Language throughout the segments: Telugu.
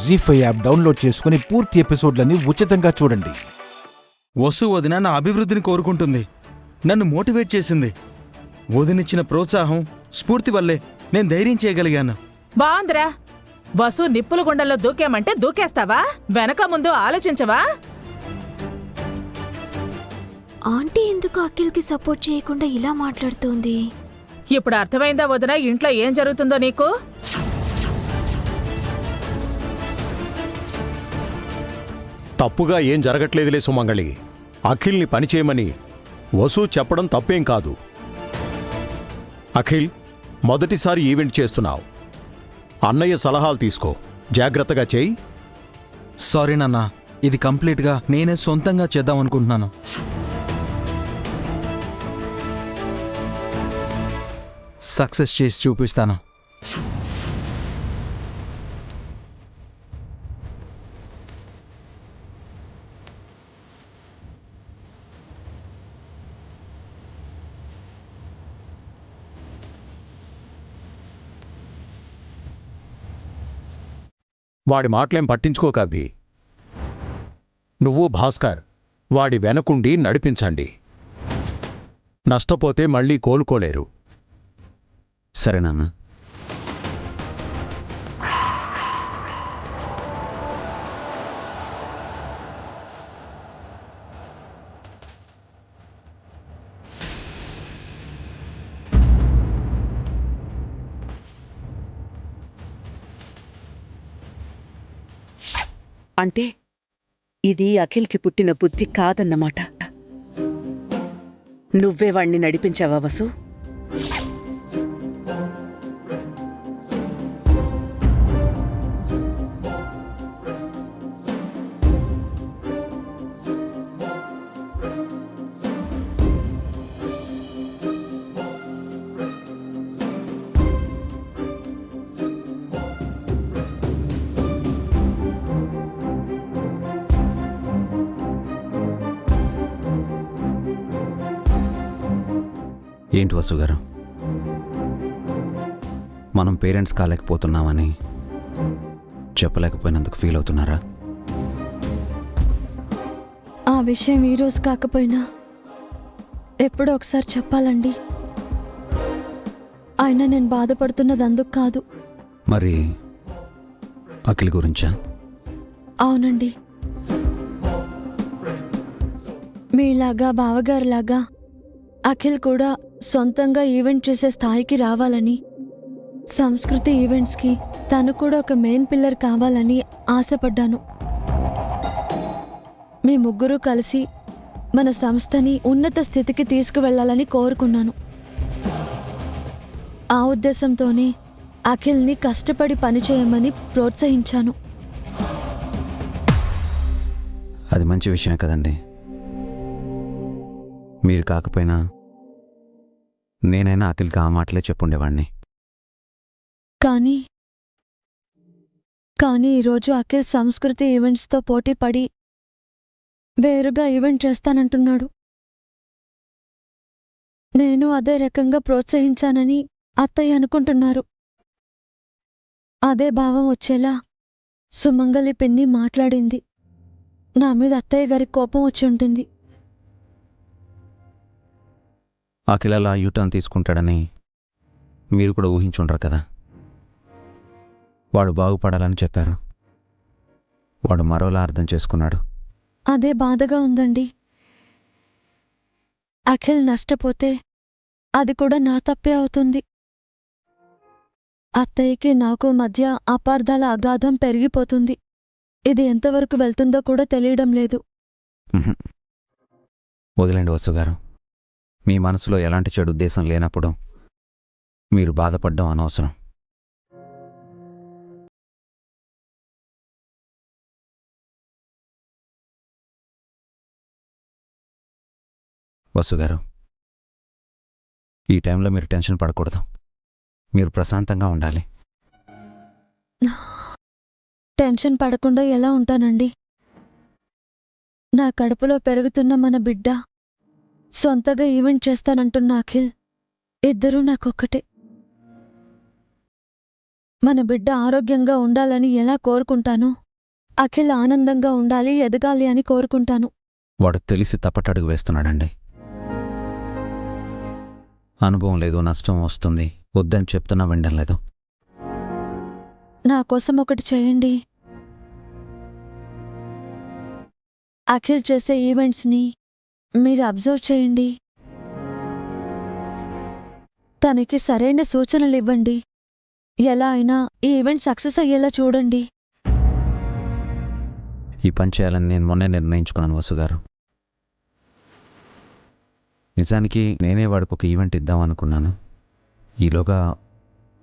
జీ5 యాప్ డౌన్లోడ్ చేసుకుని పూర్తి ఎపిసోడ్లని ఉచితంగా చూడండి. వసు వదిన నా అభివృద్ధిని కోరుకుంటుంది, నన్ను మోటివేట్ చేసింది. వదినిచ్చిన ప్రోత్సాహం, స్ఫూర్తి వల్లే నేను ధైర్యం చేయగలిగాను. బాంద్రా, వసు నిప్పుల గుండెల్లో దూకేమంటే దూకేస్తావా? వెనక ముందు ఆలోచించవా? ఆంటీ ఎందుకు అఖిల్కి సపోర్ట్ చేయకుండా ఇలా మాట్లాడుతోంది? ఇప్పుడు అర్థమైందా వదిన ఇంట్లో ఏం జరుగుతుందో నీకు? తప్పుగా ఏం జరగట్లేదులే సుమంగళి. అఖిల్ని పనిచేయమని వసు చెప్పడం తప్పేం కాదు. అఖిల్, మొదటిసారి ఈవెంట్ చేస్తున్నావు. అన్నయ్య సలహాలు తీసుకో, జాగ్రత్తగా చేయి. సారీ నాన్న, ఇది కంప్లీట్గా నేనే సొంతంగా చేద్దాం అనుకుంటున్నాను. సక్సెస్ చేసి చూపిస్తాను. వాడి మాటలేం పట్టించుకోకవి. నువ్వు భాస్కర్ వాడి వెనకుండి నడిపించండి. నష్టపోతే మళ్ళీ కోలుకోలేరు. సరేనన్నా. అంటే ఇది అఖిల్కి పుట్టిన బుద్ధి కాదన్నమాట. నువ్వే వాణ్ణి నడిపించావా వసు? ఏంటి వసుగారు, మనం పేరెంట్స్ కాలేకపోతున్నామని చెప్పలేకపోయినందుకు ఫీల్ అవుతున్నారా? ఆ విషయం ఈరోజు కాకపోయినా ఎప్పుడో ఒకసారి చెప్పాలండి. అయినా నేను బాధపడుతున్నది అందుకు కాదు. మరి అఖిల్ గురించా? అవునండి, మీలాగా బావగారులాగా అఖిల్ కూడా సొంతంగా ఈవెంట్ చేసే స్థాయికి రావాలని, సంస్కృతి ఈవెంట్స్కి తను కూడా ఒక మెయిన్ పిల్లర్ కావాలని ఆశపడ్డాను. మీ ముగ్గురు కలిసి మన సంస్థని ఉన్నత స్థితికి తీసుకువెళ్లాలని కోరుకున్నాను. ఆ ఉద్దేశంతోనే అఖిల్ని కష్టపడి పనిచేయమని ప్రోత్సహించాను. అది మంచి విషయమే కదండి. మీరు కాకపోయినా నేనైనా అఖిల్కి ఆ మాటలే చెప్పుండేవాణ్ణి. కానీ ఈరోజు అఖిల్ సంస్కృతి ఈవెంట్స్తో పోటీ పడి వేరుగా ఈవెంట్ చేస్తానంటున్నాడు. నేను అదే రకంగా ప్రోత్సహించానని అత్తయ్య అనుకుంటున్నారు. అదే భావం వచ్చేలా సుమంగళి పిన్ని మాట్లాడింది. నా మీద అత్తయ్య గారికి కోపం వచ్చి ఉంటుంది. అఖిల్ అలా యూటర్న్ తీసుకుంటాడని మీరు కూడా ఊహించుండరు కదా. వాడు బాగుపడాలని చెప్పారు, వాడు మరోలా అర్థం చేసుకున్నాడు. అదే బాధగా ఉందండి. అఖిల్ నష్టపోతే అది కూడా నా తప్పే అవుతుంది. అత్తయ్యకి నాకు మధ్య అపార్థాల అగాధం పెరిగిపోతుంది. ఇది ఎంతవరకు వెళ్తుందో కూడా తెలియడం లేదు. వదిలేండి వసుగారు, మీ మనసులో ఎలాంటి చెడు ఉద్దేశం లేనప్పుడు మీరు బాధపడ్డం అనవసరం. వసుగారు, ఈ టైంలో మీరు టెన్షన్ పడకూడదు. మీరు ప్రశాంతంగా ఉండాలి. టెన్షన్ పడకుండా ఎలా ఉంటానండి? నా కడుపులో పెరుగుతున్న మన బిడ్డ, సొంతగా ఈవెంట్ చేస్తానంటున్న అఖిల్, ఇద్దరూ నాకొక్కటే. మన బిడ్డ ఆరోగ్యంగా ఉండాలని ఎలా కోరుకుంటానో అఖిల్ ఆనందంగా ఉండాలి, ఎదగాలి అని కోరుకుంటాను. వాడు తెలిసి తప్పటడుగు వేస్తున్నాడండి. అనుభవం లేదు, నష్టం వస్తుంది, వద్దని చెప్తున్నా వినడం లేదు. నా కోసం ఒకటి చేయండి. అఖిల్ చేసే ఈవెంట్స్ని మీరు అబ్జర్వ్ చేయండి. తనకి సరైన సూచనలు ఇవ్వండి. ఎలా అయినా ఈ ఈవెంట్ సక్సెస్ అయ్యేలా చూడండి. ఈ పని చేయాలని నేను మొన్నే నిర్ణయించుకున్నాను వసుగారు. నిజానికి నేనే వాడికి ఒక ఈవెంట్ ఇద్దాం అనుకున్నాను. ఈలోగా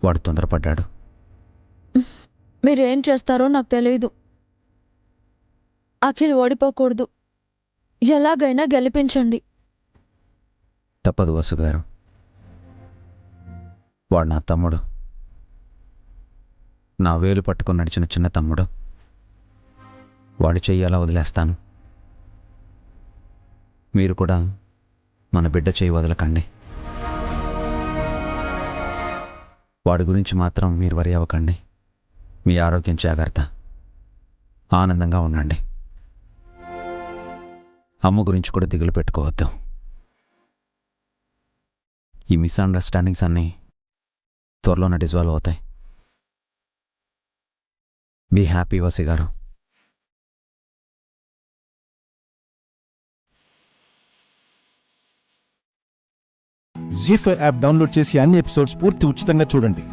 వాడు తొందరపడ్డాడు. మీరేం చేస్తారో నాకు తెలియదు. అఖిల్ ఓడిపోకూడదు. ఎలాగైనా గెలిపించండి. తప్పదు వసుగారు. వాడు నా తమ్ముడు, నా వేలు పట్టుకొని నడిచిన చిన్న తమ్ముడు. వాడి చెయ్యి అలా వదిలేస్తాను? మీరు కూడా మన బిడ్డ చెయ్యి వదలకండి. వాడి గురించి మాత్రం మీరు వరి అవ్వకండి. మీ ఆరోగ్యం జాగ్రత్త. ఆనందంగా ఉండండి. అమ్మ గురించి కూడా దిగులు పెట్టుకోవద్దు. ఈ మిస్అండర్స్టాండింగ్స్ అన్నీ త్వరలోనే డిజాల్వ్ అవుతాయి. బీ హ్యాపీ వసి గారు. జీ5 యాప్ డౌన్లోడ్ చేసి అన్ని ఎపిసోడ్స్ పూర్తి ఉచితంగా చూడండి.